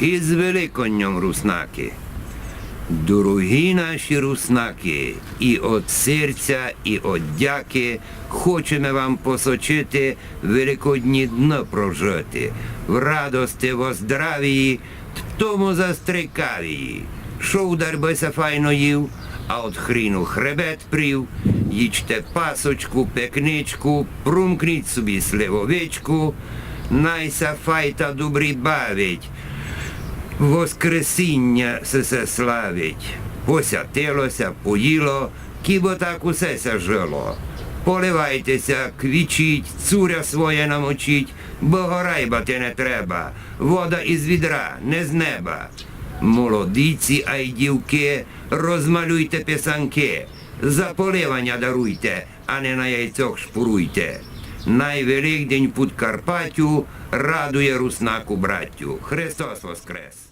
І з Великоднем, руснаки! Дорогі наші руснаки, і від серця, і від дяки хочемо вам посочити великодні дно прожити, в радости, во здравії, в тому застрикавії. Шов дарбися файно їв, а от хріну хребет прив, їчте пасочку, пекничку, прумкніть собі сливовичку, найся файта добрі бавить, воскресіння се славить. Посятилося, поїло, кібо так усе се жило. Поливайтеся, квічіть, цуря своє намочіть, бо горайбати не треба, вода із відра, не з неба. Молодиці, а й дівки, розмалюйте писанки, за поливання даруйте, а не на яйцях шпуруйте. Найвеликдень під Карпаттю радує руснаку браттю. Христос воскрес!